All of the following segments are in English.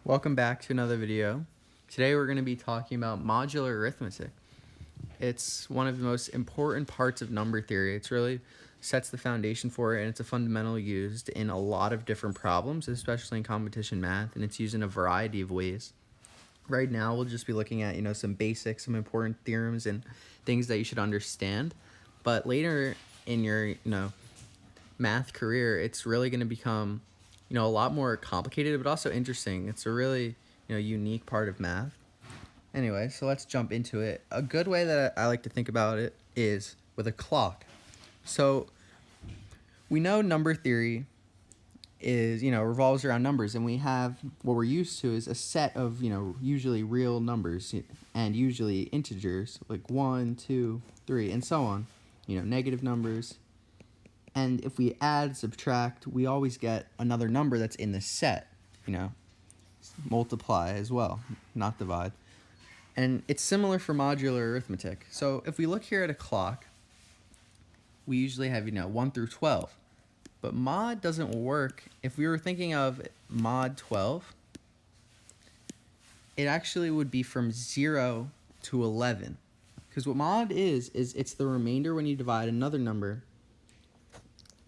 Welcome back to another video. Today we're going to be talking about modular arithmetic. It's one of the most important parts of number theory. It's really sets the foundation for it, and it's a fundamental used in a lot of different problems, especially in competition math, and it's used in a variety of ways. Right now we'll just be looking at, some basics, some important theorems and things that you should understand. But later in your, math career, it's really going to become a lot more complicated, but also interesting. It's a really, unique part of math. Anyway, so let's jump into it. A good way that I like to think about it is with a clock. So we know number theory is, revolves around numbers, and we have what we're used to is a set of, usually real numbers and usually integers like 1, 2, 3, and so on, negative numbers. And if we add, subtract, we always get another number that's in the set, multiply as well, not divide. And it's similar for modular arithmetic. So if we look here at a clock, we usually have, 1 through 12. But mod doesn't work. If we were thinking of mod 12, it actually would be from 0 to 11. Because what mod is it's the remainder when you divide another number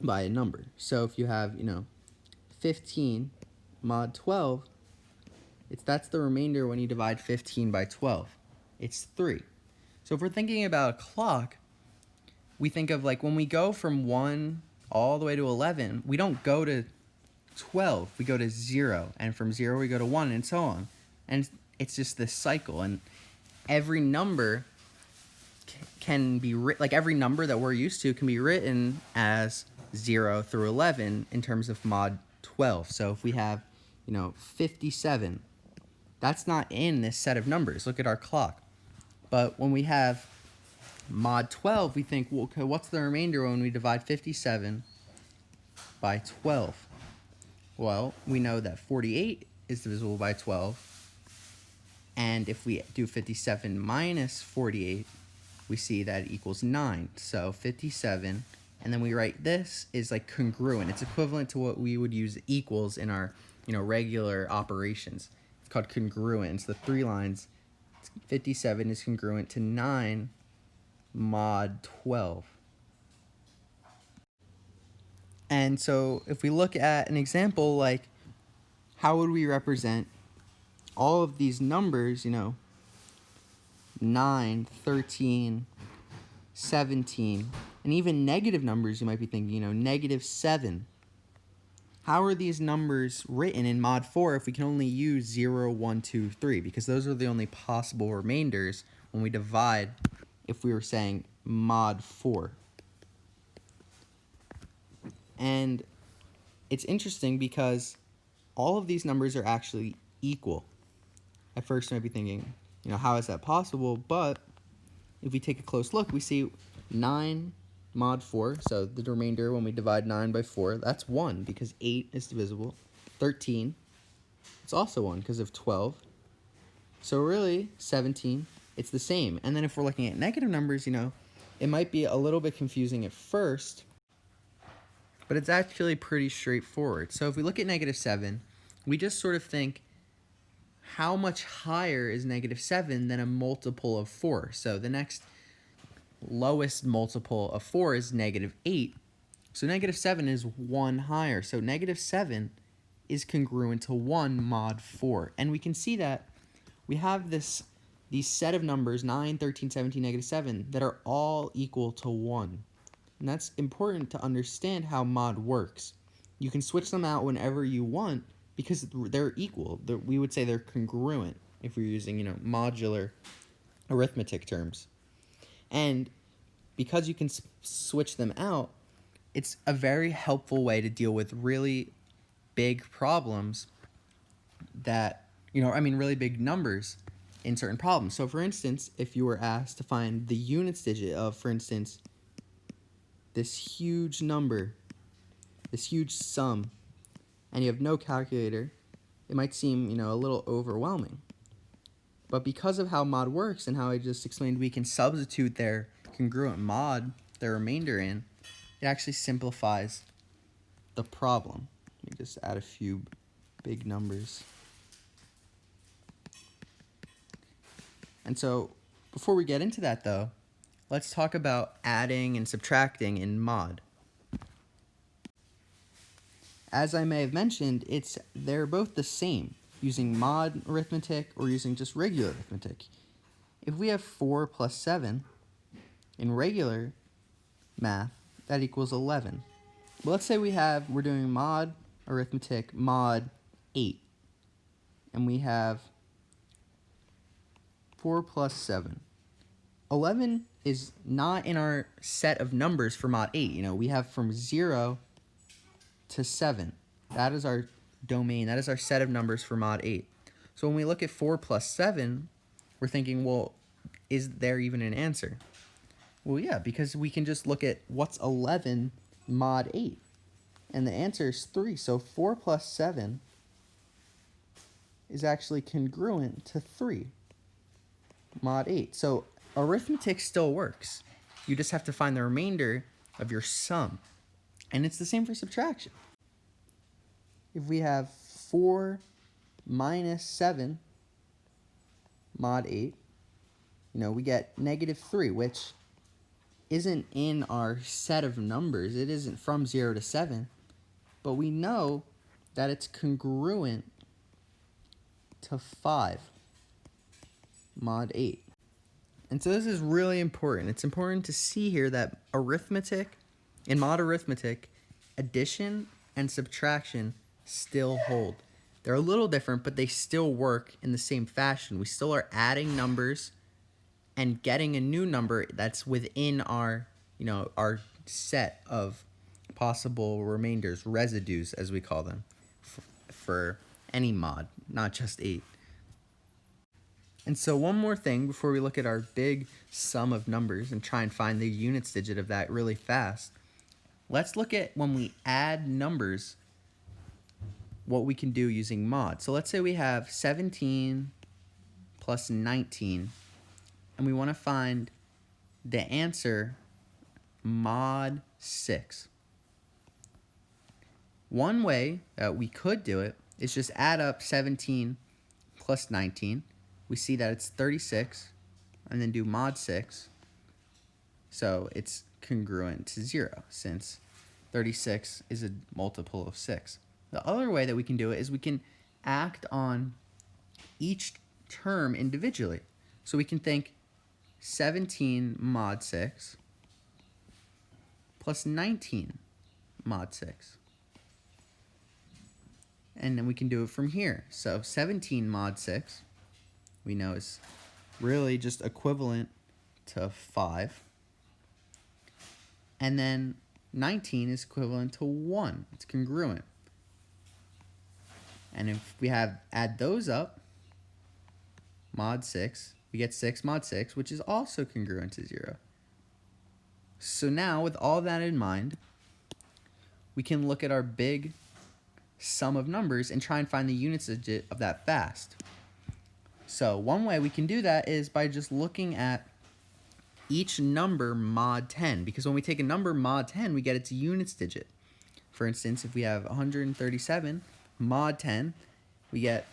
by a number. So if you have, 15 mod 12, that's the remainder when you divide 15 by 12. It's 3. So if we're thinking about a clock, we think of like when we go from 1 all the way to 11, we don't go to 12, we go to 0, and from 0 we go to 1, and so on. And it's just this cycle, and every number can be like every number that we're used to can be written as 0 through 11 in terms of mod 12. So if we have, 57, that's not in this set of numbers. Look at our clock. But when we have mod 12, we think, well, okay, what's the remainder when we divide 57 by 12? Well, we know that 48 is divisible by 12. And if we do 57 minus 48, we see that it equals 9. So 57, and then we write this is like congruent. It's equivalent to what we would use equals in our, regular operations. It's called congruent. It's the 3 lines. 57 is congruent to 9 mod 12. And so if we look at an example, like how would we represent all of these numbers, 9, 13, 17, and even negative numbers, you might be thinking, negative 7. How are these numbers written in mod 4 if we can only use 0, 1, 2, 3? Because those are the only possible remainders when we divide if we were saying mod 4. And it's interesting because all of these numbers are actually equal. At first you might be thinking, how is that possible? But if we take a close look, we see 9 mod 4, so the remainder when we divide 9 by 4, that's 1 because 8 is divisible. 13, it's also 1 because of 12. So really, 17, it's the same. And then if we're looking at negative numbers, it might be a little bit confusing at first, but it's actually pretty straightforward. So if we look at negative 7, we just sort of think, how much higher is negative 7 than a multiple of 4? So the next lowest multiple of 4 is negative 8. So negative 7 is 1 higher. So negative 7 is congruent to 1 mod 4. And we can see that we have these set of numbers, 9, 13, 17, negative 7, that are all equal to 1. And that's important to understand how mod works. You can switch them out whenever you want because they're equal. We would say they're congruent if we're using, modular arithmetic terms. And because you can switch them out, it's a very helpful way to deal with really big problems that, really big numbers in certain problems. So for instance, if you were asked to find the units digit of, for instance, this huge number, this huge sum, and you have no calculator, it might seem, a little overwhelming. But because of how mod works and how I just explained, we can substitute their congruent mod, their remainder in, it actually simplifies the problem. Let me just add a few big numbers. And so before we get into that though, let's talk about adding and subtracting in mod. As I may have mentioned, they're both the same, using mod arithmetic or using just regular arithmetic. If we have 4 plus 7 in regular math, that equals 11. But let's say we're doing mod arithmetic mod 8, and we have 4 plus 7. 11 is not in our set of numbers for mod 8. We have from 0 to 7. That is our domain. That is our set of numbers for mod 8. So when we look at 4 plus 7, we're thinking, well, is there even an answer? Well, yeah, because we can just look at what's 11 mod 8. And the answer is 3. So 4 plus 7 is actually congruent to 3 mod 8. So arithmetic still works. You just have to find the remainder of your sum. And it's the same for subtraction. If we have 4 minus 7 mod 8, we get -3, which isn't in our set of numbers. It isn't from 0 to 7. But we know that it's congruent to 5 mod 8. And so this is really important. It's important to see here that in mod arithmetic, addition and subtraction still hold. They're a little different, but they still work in the same fashion. We still are adding numbers and getting a new number that's within our set of possible remainders, residues as we call them, for any mod, not just 8. And so one more thing before we look at our big sum of numbers and try and find the units digit of that really fast, let's look at when we add numbers, what we can do using mod. So let's say we have 17 plus 19, and we want to find the answer mod 6. One way that we could do it is just add up 17 plus 19. We see that it's 36, and then do mod 6. So it's congruent to 0, since 36 is a multiple of 6. The other way that we can do it is we can act on each term individually. So we can think 17 mod 6 plus 19 mod 6. And then we can do it from here. So 17 mod 6, we know is really just equivalent to 5. And then 19 is equivalent to 1. It's congruent. And if we add those up, mod 6, we get 6 mod 6, which is also congruent to 0. So now, with all that in mind, we can look at our big sum of numbers and try and find the units digit of that fast. So one way we can do that is by just looking at each number mod 10, because when we take a number mod 10, we get its units digit. For instance, if we have 137 mod 10, we get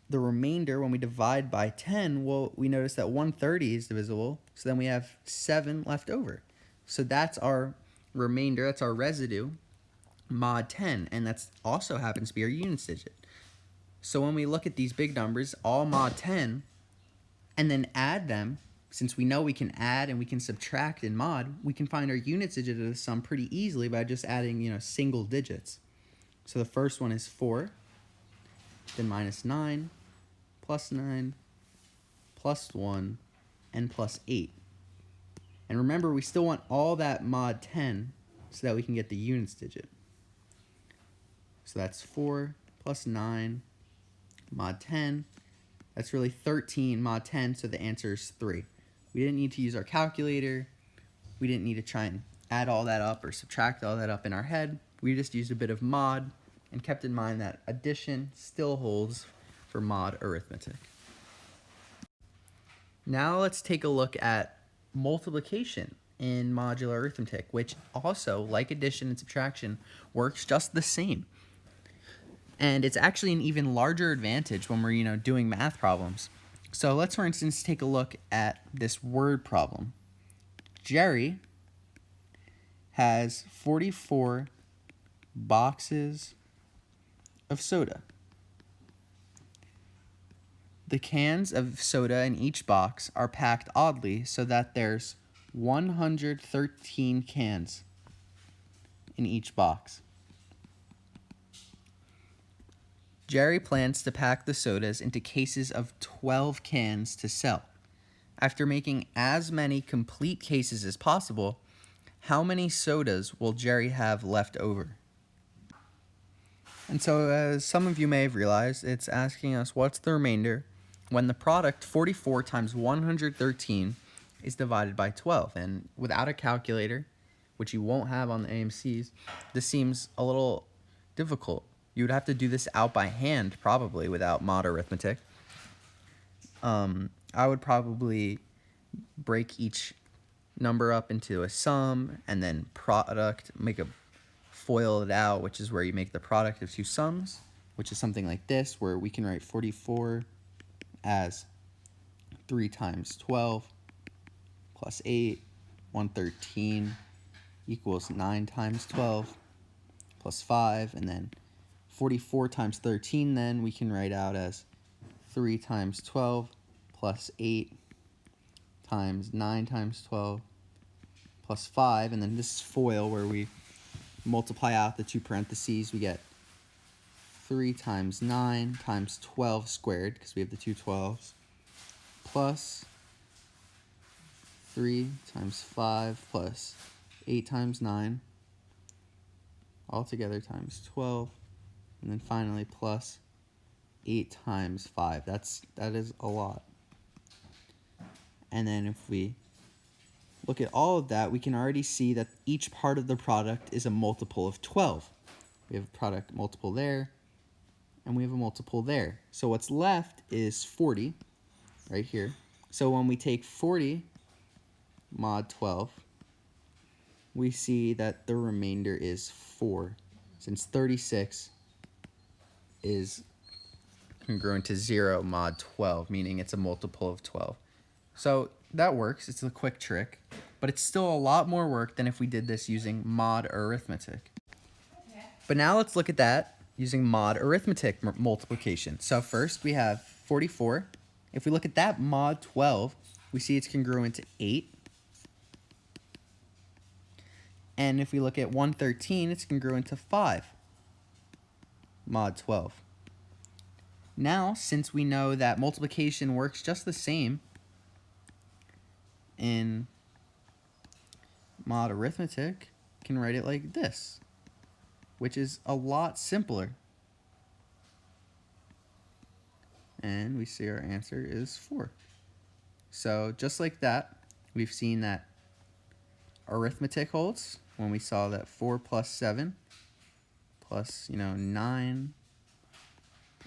the remainder when we divide by 10. Well, we notice that 130 is divisible, so then we have 7 left over. So that's our remainder, that's our residue, mod 10, and that's also happens to be our units digit. So when we look at these big numbers, all mod 10, and then add them, since we know we can add and we can subtract in mod, we can find our units digit of the sum pretty easily by just adding, single digits. So the first one is 4, then minus 9, plus 9, plus 1, and plus 8. And remember, we still want all that mod 10 so that we can get the units digit. So that's 4 plus 9 mod 10. That's really 13 mod 10, so the answer is 3. We didn't need to use our calculator. We didn't need to try and add all that up or subtract all that up in our head. We just used a bit of mod and kept in mind that addition still holds for mod arithmetic. Now let's take a look at multiplication in modular arithmetic, which also, like addition and subtraction, works just the same. And it's actually an even larger advantage when we're, doing math problems. So let's, for instance, take a look at this word problem. Jerry has 44 boxes of soda. The cans of soda in each box are packed oddly so that there's 113 cans in each box. Jerry plans to pack the sodas into cases of 12 cans to sell. After making as many complete cases as possible, how many sodas will Jerry have left over? And so, as some of you may have realized, it's asking us what's the remainder when the product 44 times 113 is divided by 12. And without a calculator, which you won't have on the AMCs, this seems a little difficult. You would have to do this out by hand, probably, without mod arithmetic. I would probably break each number up into a sum and then product, FOIL it out, which is where you make the product of two sums, which is something like this, where we can write 44 as 3 times 12 plus 8, 113 equals 9 times 12 plus 5, and then 44 times 13 then we can write out as 3 times 12 plus 8 times 9 times 12 plus 5, and then this is FOIL where we multiply out the two parentheses. We get 3 times 9 times 12 squared, because we have the two 12s, plus 3 times 5 plus 8 times 9, all together times 12, and then finally plus 8 times 5. That is a lot. And then if we look at all of that, we can already see that each part of the product is a multiple of 12. We have a product multiple there, and we have a multiple there. So what's left is 40, right here. So when we take 40 mod 12, we see that the remainder is 4, since 36 is congruent to 0 mod 12, meaning it's a multiple of 12. So that works. It's a quick trick, but it's still a lot more work than if we did this using mod arithmetic. But now let's look at that using mod arithmetic multiplication. So first we have 44. If we look at that mod 12, we see it's congruent to 8. And if we look at 113, it's congruent to 5 mod 12. Now, since we know that multiplication works just the same in mod arithmetic, we can write it like this, which is a lot simpler. And we see our answer is 4. So just like that, we've seen that arithmetic holds when we saw that 4 plus 7 plus 9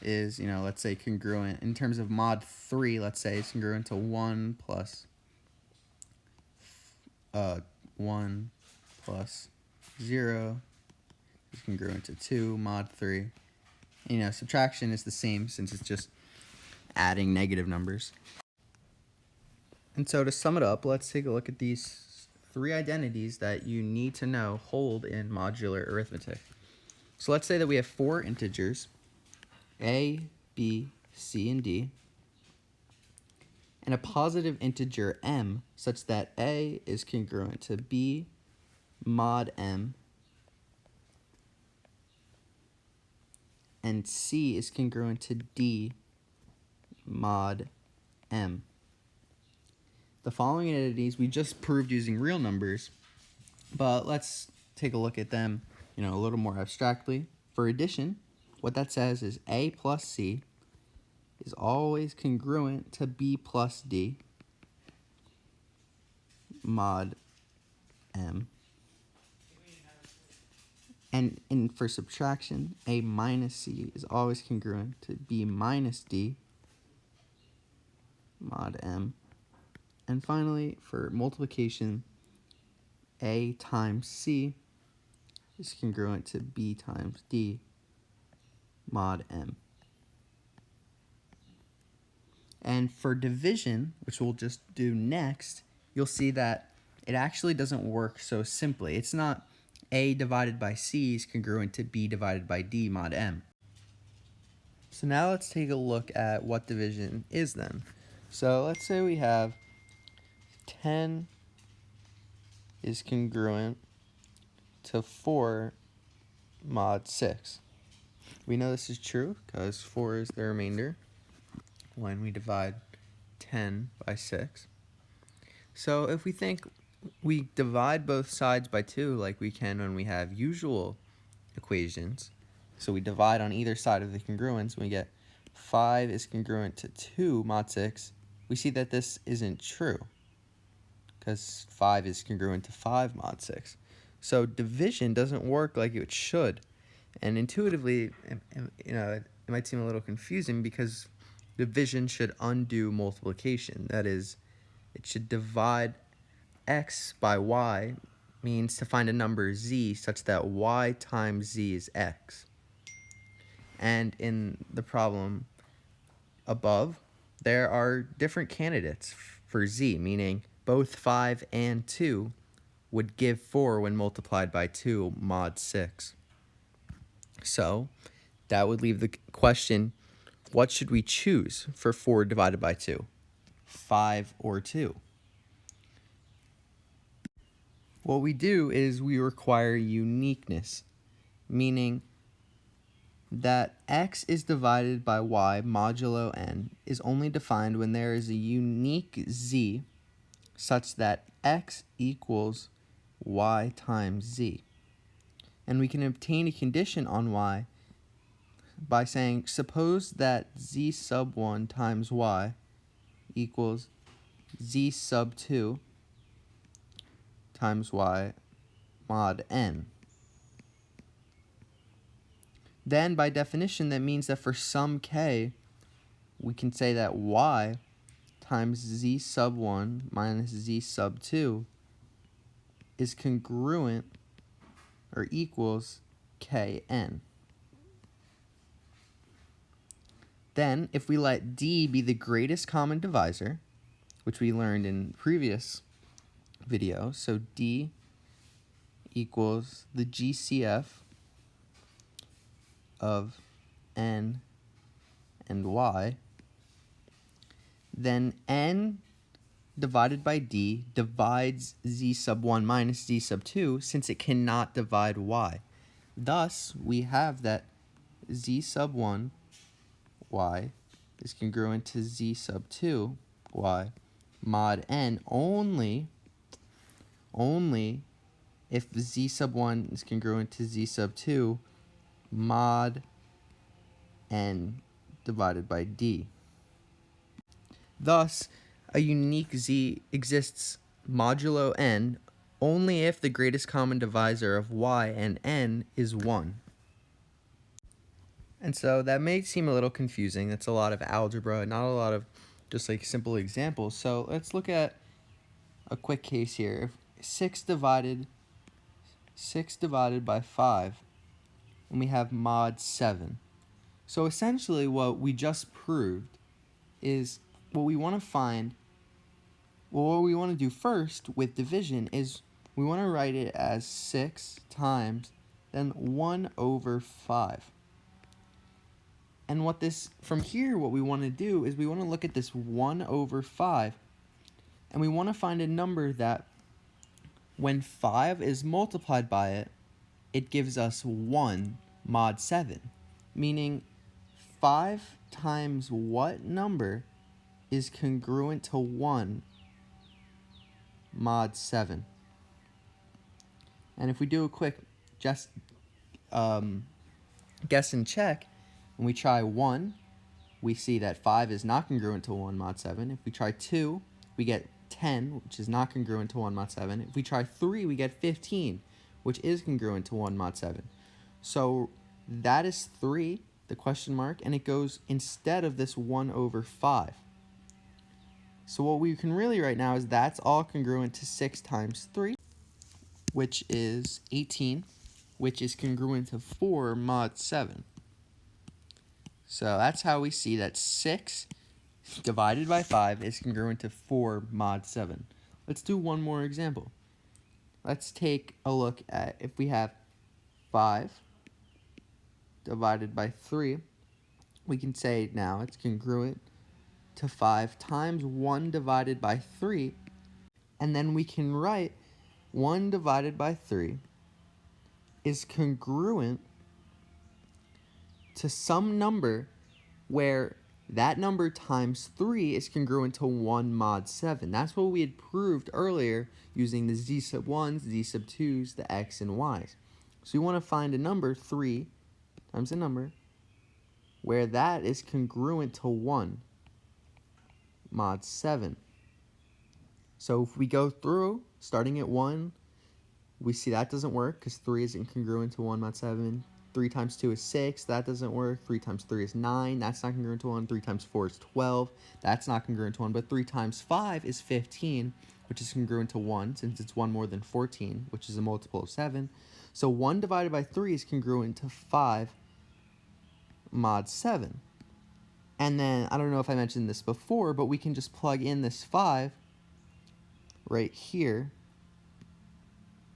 is, let's say congruent in terms of mod 3, let's say it's congruent to 1 plus 0 is congruent to 2 mod 3. Subtraction is the same since it's just adding negative numbers. And so to sum it up, let's take a look at these 3 identities that you need to know hold in modular arithmetic. So let's say that we have 4 integers, a, b, c, and d, and a positive integer m such that a is congruent to b mod m and c is congruent to d mod m. The following identities we just proved using real numbers, but let's take a look at them a little more abstractly. For addition, what that says is a plus c is always congruent to b plus d mod m. And for subtraction, a minus c is always congruent to b minus d mod m. And finally, for multiplication, a times c is congruent to b times d mod m. And for division, which we'll just do next, you'll see that it actually doesn't work so simply. It's not A divided by C is congruent to B divided by D mod M. So now let's take a look at what division is then. So let's say we have 10 is congruent to 4 mod 6. We know this is true because 4 is the remainder when we divide 10 by 6. So if we think we divide both sides by 2 like we can when we have usual equations, so we divide on either side of the congruence, we get 5 is congruent to 2 mod 6, we see that this isn't true because 5 is congruent to 5 mod 6. So division doesn't work like it should. And intuitively, it might seem a little confusing because division should undo multiplication. That is, it should divide x by y, means to find a number z such that y times z is x. And in the problem above, there are different candidates for z, meaning both 5 and 2 would give 4 when multiplied by 2 mod 6. So that would leave the question, what should we choose for 4 divided by 2? 5 or 2? What we do is we require uniqueness, meaning that x is divided by y modulo n is only defined when there is a unique z such that x equals y times z. And we can obtain a condition on y by saying, suppose that z sub 1 times y equals z sub 2 times y mod n. Then, by definition, that means that for some k, we can say that y times z sub 1 minus z sub 2 is congruent or equals kn. Then, if we let d be the greatest common divisor, which we learned in previous video, so d equals the GCF of n and y, then n divided by d divides z sub 1 minus z sub 2 since it cannot divide y. Thus, we have that z sub 1 y is congruent to z sub 2 y mod n only if z sub 1 is congruent to z sub 2 mod n divided by d. Thus, a unique z exists modulo n only if the greatest common divisor of y and n is 1. And so that may seem a little confusing. That's a lot of algebra, not a lot of just like simple examples. So let's look at a quick case here. If 6 divided by 5, and we have mod 7. So essentially what we just proved is what we want to find, well, what we want to do first with division is we want to write it as 6 times then 1 over 5. And what this, from here, what we want to do is we want to look at this 1 over 5, and we want to find a number that when 5 is multiplied by it, it gives us 1 mod 7, meaning 5 times what number is congruent to 1 mod 7. And if we do a quick just guess and check, when we try 1, we see that 5 is not congruent to 1 mod 7. If we try 2, we get 10, which is not congruent to 1 mod 7. If we try 3, we get 15, which is congruent to 1 mod 7. So that is 3, the question mark, and it goes instead of this 1 over 5. So what we can really write now is that's all congruent to 6 times 3, which is 18, which is congruent to 4 mod 7. So that's how we see that 6 divided by 5 is congruent to 4 mod 7. Let's do one more example. Let's take a look at if we have 5 divided by 3. We can say now it's congruent to 5 times 1 divided by 3. And then we can write 1 divided by 3 is congruent to some number where that number times 3 is congruent to 1 mod 7. That's what we had proved earlier using the z sub 1s, z sub 2s, the x and y's. So we want to find a number, 3 times a number, where that is congruent to 1 mod 7. So if we go through, starting at 1, we see that doesn't work because 3 isn't congruent to 1 mod 7. 3 times 2 is 6, that doesn't work. 3 times 3 is 9, that's not congruent to 1. 3 times 4 is 12, that's not congruent to 1. But 3 times 5 is 15, which is congruent to 1, since it's 1 more than 14, which is a multiple of 7. So 1 divided by 3 is congruent to 5 mod 7. And then, I don't know if I mentioned this before, but we can just plug in this 5 right here,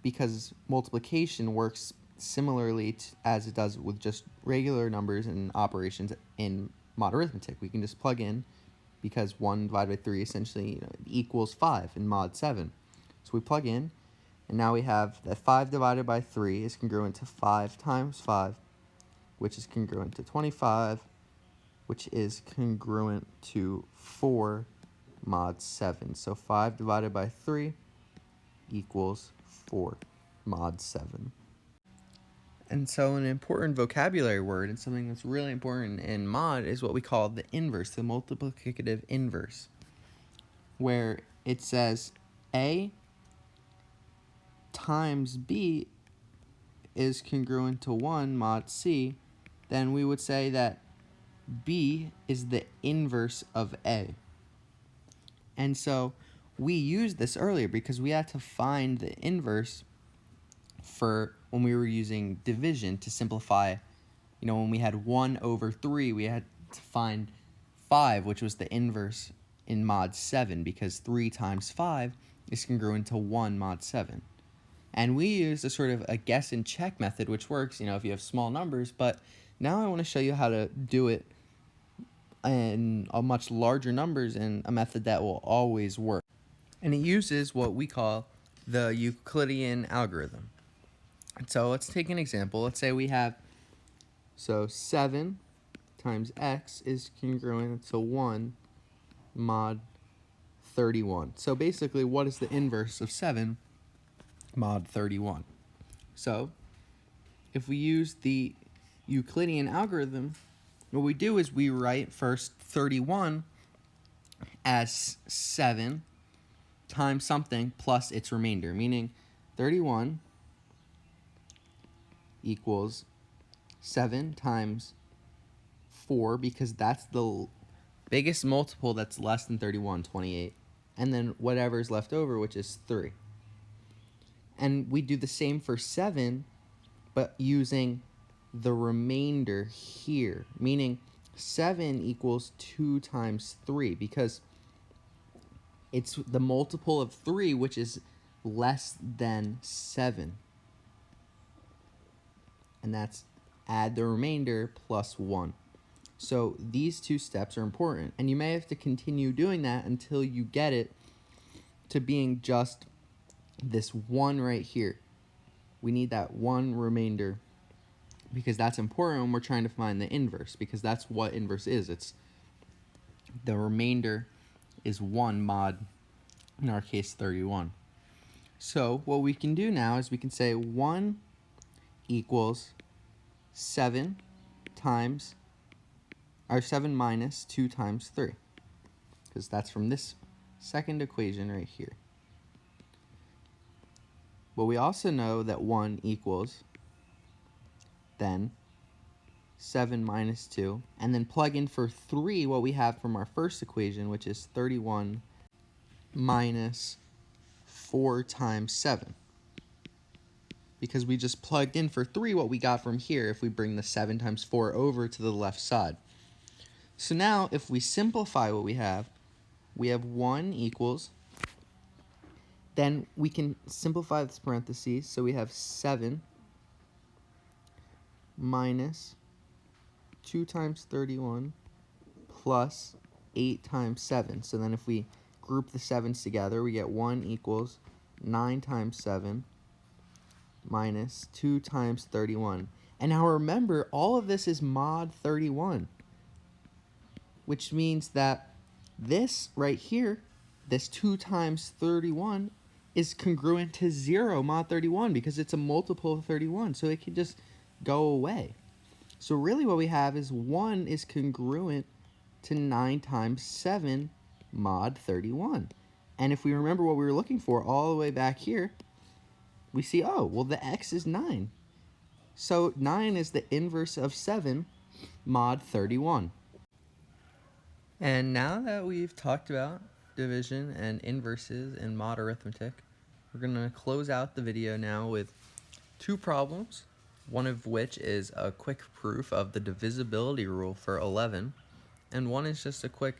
because multiplication works similarly as it does with just regular numbers and operations in mod arithmetic. We can just plug in, because 1 divided by 3 essentially equals 5 in mod 7. So we plug in, and now we have that 5 divided by 3 is congruent to 5 times 5, which is congruent to 25, which is congruent to 4 mod 7. So 5 divided by 3 equals 4 mod 7. And so an important vocabulary word and something that's really important in mod is what we call the inverse, the multiplicative inverse, where it says A times B is congruent to 1 mod C, then we would say that B is the inverse of A. And so we used this earlier because we had to find the inverse for when we were using division to simplify. When we had 1 over 3, we had to find 5, which was the inverse in mod 7, because 3 times 5 is congruent to 1 mod 7. And we used a sort of a guess and check method, which works, if you have small numbers. But now I want to show you how to do it in a much larger numbers in a method that will always work. And it uses what we call the Euclidean algorithm. And so let's take an example. Let's say we have, 7 times x is congruent to 1 mod 31. So basically, what is the inverse of 7 mod 31? So if we use the Euclidean algorithm, what we do is we write first 31 as 7 times something plus its remainder, meaning 31 equals 7 times 4, because that's the biggest multiple that's less than 31, 28, and then whatever's left over, which is 3. And we do the same for 7, but using the remainder here, meaning 7 equals 2 times 3, because it's the multiple of 3, which is less than 7. And that's add the remainder plus 1. So these two steps are important, and you may have to continue doing that until you get it to being just this 1 right here. We need that 1 remainder, because that's important when we're trying to find the inverse, because that's what inverse is. It's the remainder is 1 mod, in our case 31. So what we can do now is we can say 1 equals 7 times, or 7 minus 2 times 3, because that's from this second equation right here. But we also know that 1 equals then 7 minus 2, and then plug in for 3 what we have from our first equation, which is 31 minus 4 times 7. Because we just plugged in for 3 what we got from here if we bring the 7 times 4 over to the left side. So now if we simplify what we have 1 equals, then we can simplify this parentheses, so we have 7 minus 2 times 31 plus 8 times 7. So then if we group the 7's together, we get 1 equals 9 times 7 minus 2 times 31. And now remember, all of this is mod 31, which means that this right here, this 2 times 31, is congruent to 0 mod 31 because it's a multiple of 31, so it can just go away. So really what we have is 1 is congruent to 9 times 7 mod 31. And if we remember what we were looking for all the way back here, we see, oh, well, the x is 9. So 9 is the inverse of 7 mod 31. And now that we've talked about division and inverses in mod arithmetic, we're going to close out the video now with 2 problems, one of which is a quick proof of the divisibility rule for 11, and one is just a quick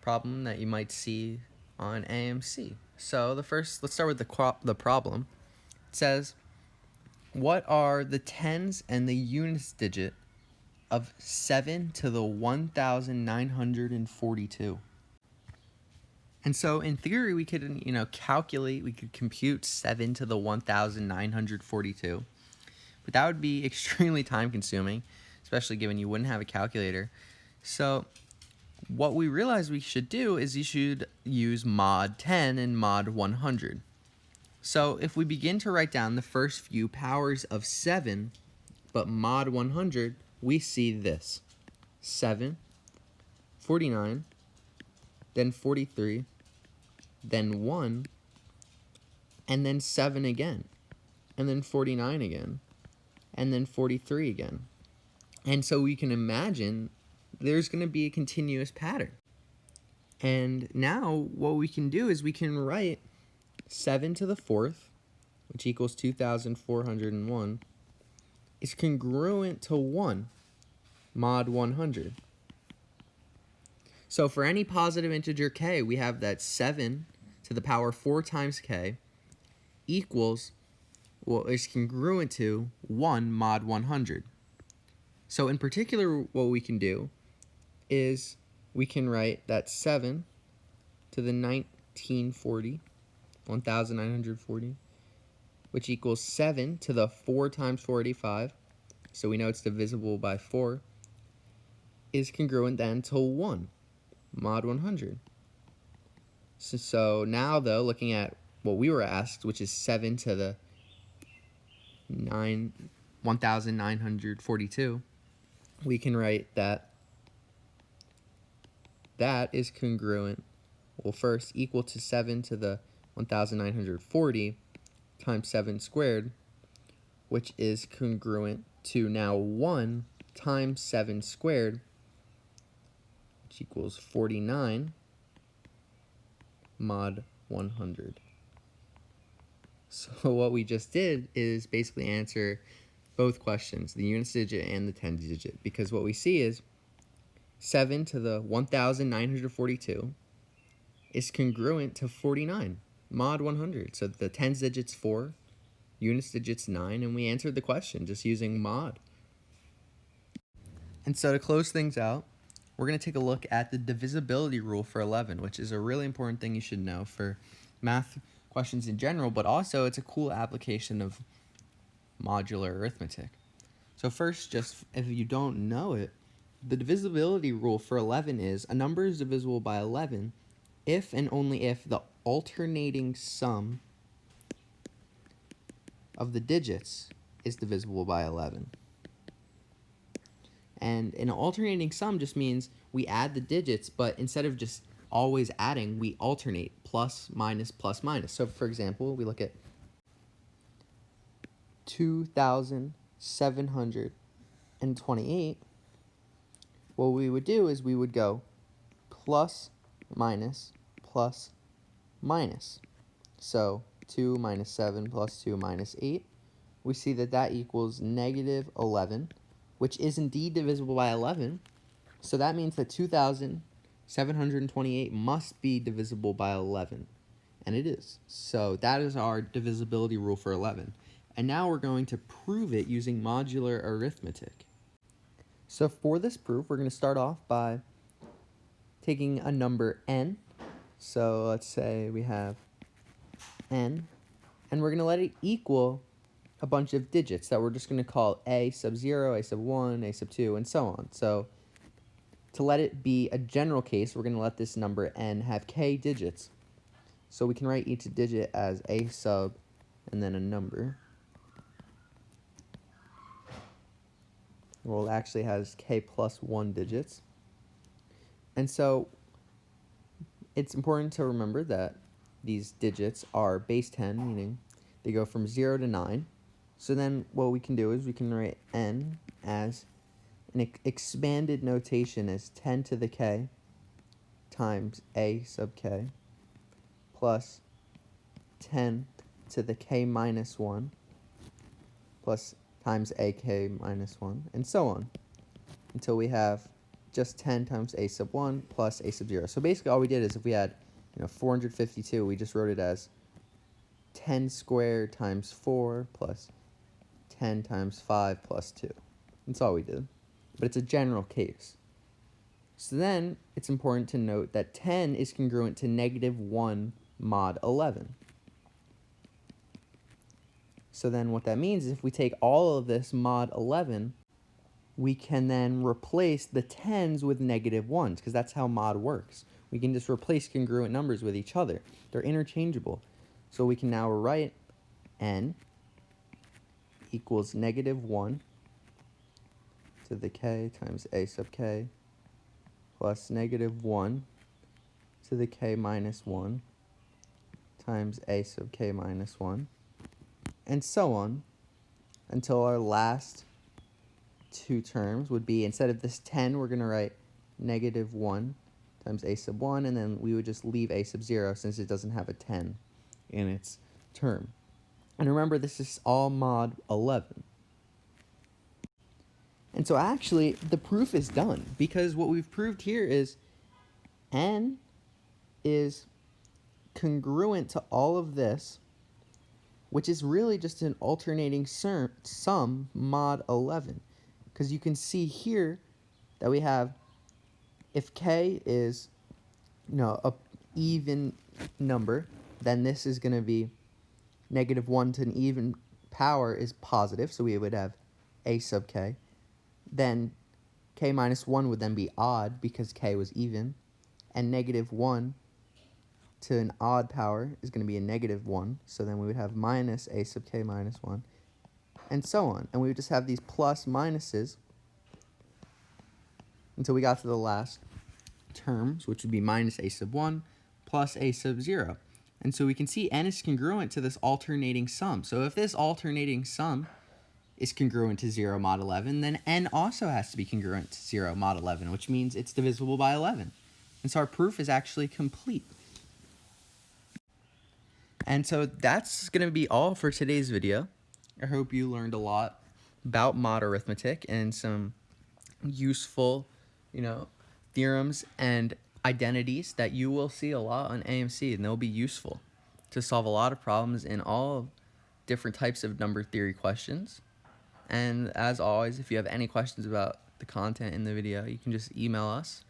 problem that you might see on AMC. So let's start with the problem. It says, what are the tens and the units digit of 7 to the 1,942? And so in theory, we could, we could compute 7 to the 1,942, but that would be extremely time consuming, especially given you wouldn't have a calculator. So what we realized we should do is you should use mod 10 and mod 100. So if we begin to write down the first few powers of 7, but mod 100, we see this: 7, 49, then 43, then 1, and then 7 again, and then 49 again, and then 43 again. And so we can imagine there's going to be a continuous pattern. And now what we can do is we can write 7 to the 4th, which equals 2,401, is congruent to 1 mod 100. So for any positive integer k, we have that 7 to the power 4 times k equals, is congruent to 1 mod 100. So in particular, what we can do is we can write that 7 to the 1940, which equals 7 to the 4 times 485, so we know it's divisible by 4, is congruent then to 1 mod 100. So now, though, looking at what we were asked, which is 7 to the 1,942, we can write that that is congruent, well, first equal to 7 to the 1,940 times 7 squared, which is congruent to now 1 times 7 squared, which equals 49 mod 100. So what we just did is basically answer both questions, the units digit and the tens digit, because what we see is 7 to the 1,942 is congruent to 49 mod 100. So the tens digit's 4, units digit's 9, and we answered the question just using mod. And so to close things out, we're going to take a look at the divisibility rule for 11, which is a really important thing you should know for math questions in general, but also it's a cool application of modular arithmetic. So first, just if you don't know it, the divisibility rule for 11 is a number is divisible by 11 if and only if the alternating sum of the digits is divisible by 11. And an alternating sum just means we add the digits, but instead of just always adding, we alternate plus, minus, plus, minus. So for example, we look at 2,728. What we would do is we would go plus, minus, plus, minus. So 2 minus 7 plus 2 minus 8. We see that that equals negative 11, which is indeed divisible by 11. So that means that 2,728 must be divisible by 11. And it is. So that is our divisibility rule for 11. And now we're going to prove it using modular arithmetic. So for this proof, we're going to start off by taking a number n. So let's say we have n, and we're going to let it equal a bunch of digits that we're just going to call a sub 0, a sub 1, a sub 2, and so on. So to let it be a general case, we're going to let this number n have k digits. So we can write each digit as a sub and then a number. Well, it actually has k plus 1 digits. And so it's important to remember that these digits are base 10, meaning they go from 0 to 9. So then what we can do is we can write n as an expanded notation as 10 to the k times a sub k plus 10 to the k minus 1 plus times ak minus 1, and so on, until we have just 10 times a sub 1 plus a sub 0. So basically all we did is if we had 452, we just wrote it as 10 squared times 4 plus 10 times 5 plus 2. That's all we did. But it's a general case. So then it's important to note that 10 is congruent to negative 1 mod 11. So then what that means is if we take all of this mod 11, we can then replace the 10s with negative 1s, because that's how mod works. We can just replace congruent numbers with each other. They're interchangeable. So we can now write n equals negative 1 to the k times a sub k plus negative 1 to the k minus 1 times a sub k minus 1, and so on, until our last two terms would be, instead of this 10, we're going to write negative 1 times a sub 1, and then we would just leave a sub 0 since it doesn't have a 10 in its term. And remember, this is all mod 11. And so actually, the proof is done, because what we've proved here is n is congruent to all of this, which is really just an alternating sum mod 11. Because you can see here that we have, if k is a even number, then this is going to be negative 1 to an even power is positive, so we would have a sub k. Then k minus 1 would then be odd because k was even, and negative 1 to an odd power is going to be a negative 1, so then we would have minus a sub k minus 1, and so on. And we would just have these plus minuses until we got to the last terms, which would be minus a sub 1 plus a sub 0. And so we can see n is congruent to this alternating sum. So if this alternating sum is congruent to 0 mod 11, then n also has to be congruent to 0 mod 11, which means it's divisible by 11. And so our proof is actually complete. And so that's going to be all for today's video. I hope you learned a lot about mod arithmetic and some useful, theorems and identities that you will see a lot on AMC, and they'll be useful to solve a lot of problems in all different types of number theory questions. And as always, if you have any questions about the content in the video, you can just email us.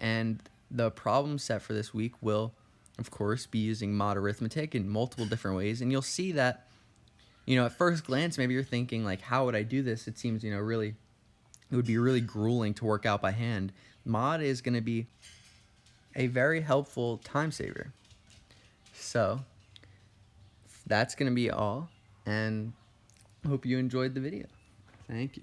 And the problem set for this week will, of course, be using mod arithmetic in multiple different ways. And you'll see that, at first glance, maybe you're thinking, like, how would I do this? It seems, it would be really grueling to work out by hand. Mod is going to be a very helpful time saver. So that's going to be all, and I hope you enjoyed the video. Thank you.